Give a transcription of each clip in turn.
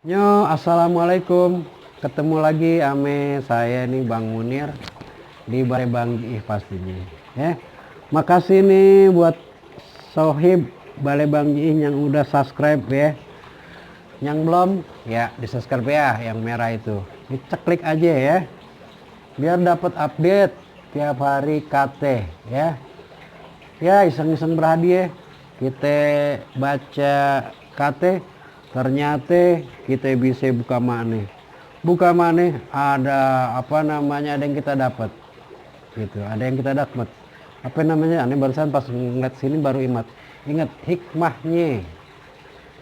Assalamualaikum. Ketemu lagi ame saya nih Bang Munir di Balai Bang Jiih pastinya. Ya. Makasih nih buat sohib Balai Bang Jiih yang udah subscribe ya. Yang belum ya di-subscribe ya yang merah itu. Diceklik aja ya. Biar dapat update tiap hari KT ya. Ya iseng-iseng berhadiah. Kita baca KT ternyata kita bisa buka maneh ada apa namanya, ada yang kita dapat gitu, ada yang kita dapat apa namanya, aneh barusan pas ngeliat sini baru ingat hikmahnya.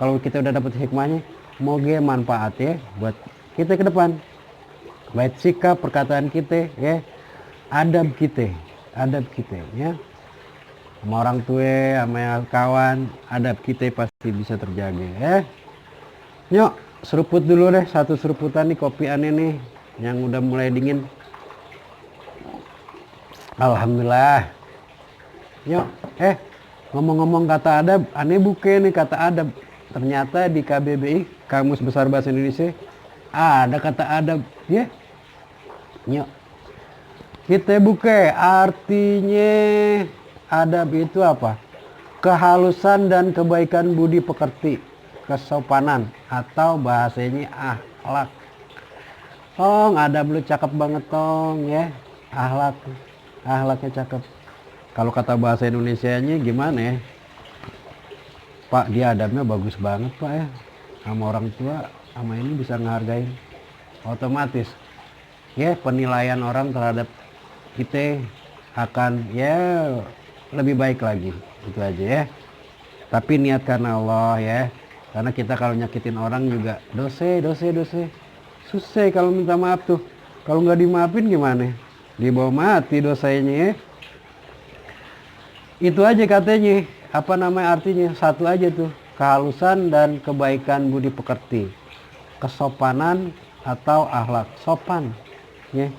Kalau kita udah dapat hikmahnya, moga manfaat ya buat kita ke depan, baik sikap perkataan kita ya, adab kita ya, sama orang tua sama kawan, adab kita pasti bisa terjaga ya. Yuk, seruput dulu deh, satu seruputan nih kopi aneh nih yang udah mulai dingin. Alhamdulillah. Yuk, ngomong-ngomong kata adab, aneh buke nih kata adab. Ternyata di KBBI, Kamus Besar Bahasa Indonesia, ada kata adab. Ya, yuk. Kita buke, artinya adab itu apa? Kehalusan dan kebaikan budi pekerti, kesopanan, atau bahasanya akhlak. Tong adab lu cakep banget tong ya, akhlaknya cakep. Kalau kata bahasa Indonesianya gimana ya, Pak, dia adabnya bagus banget Pak ya, sama orang tua sama ini bisa ngehargain, otomatis ya penilaian orang terhadap kita akan ya lebih baik lagi. Itu aja ya, tapi niat karena Allah ya. Karena kita kalau nyakitin orang juga dosa. Susah kalau minta maaf tuh. Kalau nggak dimaafin gimana? Dibawa mati dosanya ya. Itu aja katanya. Apa namanya artinya? Satu aja tuh. Kehalusan dan kebaikan budi pekerti. Kesopanan atau akhlak. Sopan. Ya.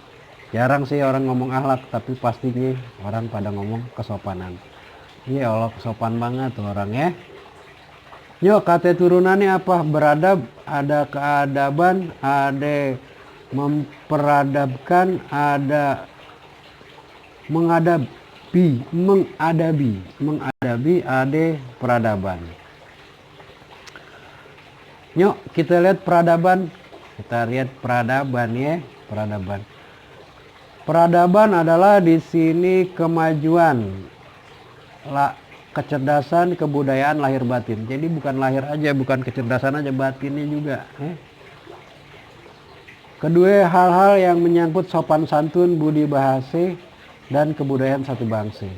Jarang sih orang ngomong akhlak, tapi pastinya orang pada ngomong kesopanan. Iya Allah, kesopan banget tuh orang ya. Yuk, kata turunannya apa? Beradab, ada keadaban, ada memperadabkan, ada mengadabi, ada peradaban. Yuk, kita lihat peradaban. Kita lihat peradaban ya, peradaban. Peradaban adalah di sini kemajuan, kecerdasan, kebudayaan lahir batin. Jadi bukan lahir aja, bukan kecerdasan aja, batinnya juga. Kedua, hal-hal yang menyangkut sopan santun, budi bahasa, dan kebudayaan satu bangsa.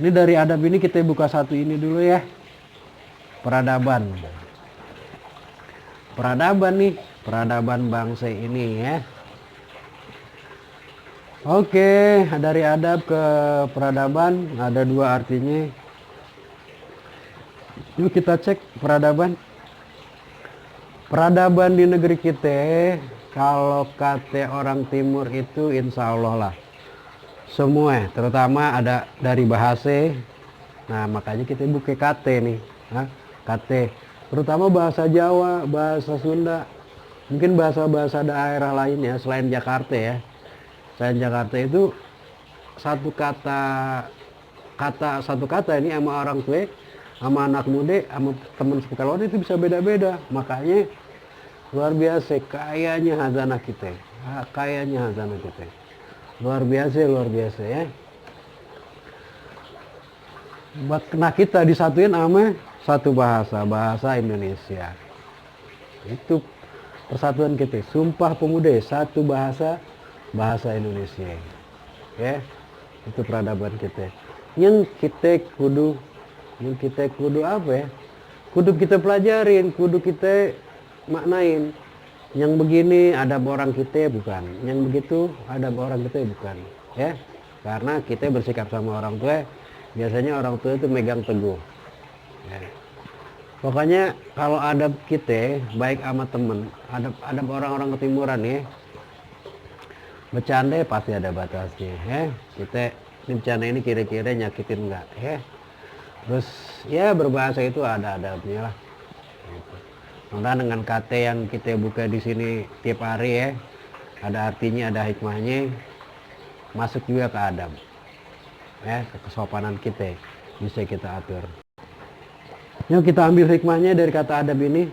Ini dari adab ini kita buka satu ini dulu ya. Peradaban. Peradaban bangsa ini ya. Oke, dari adab ke peradaban ada dua artinya. Yuk kita cek peradaban. Peradaban di negeri kita, kalau kata orang timur itu insya Allah lah. Semua, terutama ada dari bahasa. Nah makanya kita buka KT nih. KT, terutama bahasa Jawa, bahasa Sunda. Mungkin bahasa-bahasa daerah lainnya selain Jakarta ya. Selain Jakarta itu satu kata ini sama orang tua, sama anak muda, sama teman sekitar itu bisa beda-beda. Makanya luar biasa kayaknya hazanah kita, luar biasa ya. Nah kita disatuin sama satu bahasa Indonesia. Itu persatuan kita, Sumpah Pemuda, satu bahasa Indonesia ya. Itu peradaban kita yang kita kudu apa ya, kudu kita pelajarin, kudu kita maknain. Yang begini adab orang kita bukan, yang begitu adab orang kita bukan ya. Karena kita bersikap sama orang tua, biasanya orang tua itu megang teguh ya. Pokoknya kalau adab kita baik sama temen, adab orang-orang ketimuran ya, bercanda pasti ada batasnya ya. Kita ini bercanda ini kira-kira nyakitin enggak ya. Terus ya berbahasa itu ada adabnya lah. Gitu. Karena dengan kata yang kita buka di sini tiap hari ya, ada artinya, ada hikmahnya, masuk juga ke adab. Ya, ke kesopanan kita bisa kita atur. Yuk kita ambil hikmahnya dari kata adab ini.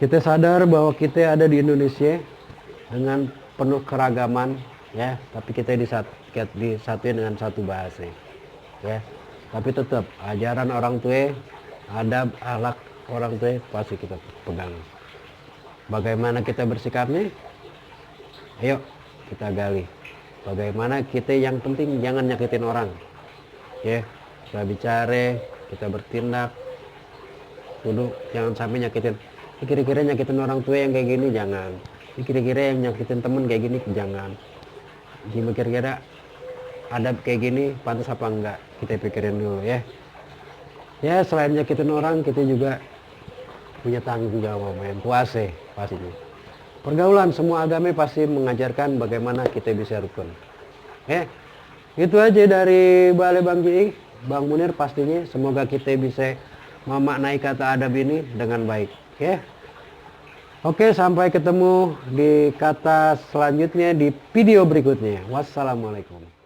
Kita sadar bahwa kita ada di Indonesia dengan penuh keragaman, ya, tapi kita disatuin dengan satu bahasa, ya. Tapi tetap ajaran orang tua, adab, akhlak orang tua pasti kita pegang. Bagaimana kita bersikapnya? Ayo kita gali. Bagaimana kita, yang penting jangan nyakitin orang, ya. Kita bicara, kita bertindak, duduk, jangan sampai nyakitin. Kira-kira nyakitin orang tua yang kayak gini jangan. Kira-kira yang nyakitin temen kayak gini jangan. Gimana kira-kira adab kayak gini pantas apa enggak, kita pikirin dulu ya. Ya selain nyakitin orang, kita juga punya tanggung jawab yang puasa pastinya. Pergaulan semua agama pasti mengajarkan bagaimana kita bisa rukun. Ya, itu aja dari Balai Bang Ji, Bang Munir pastinya. Semoga kita bisa memaknai kata adab ini dengan baik. Ya. Oke, sampai ketemu di kata selanjutnya di video berikutnya. Wassalamualaikum.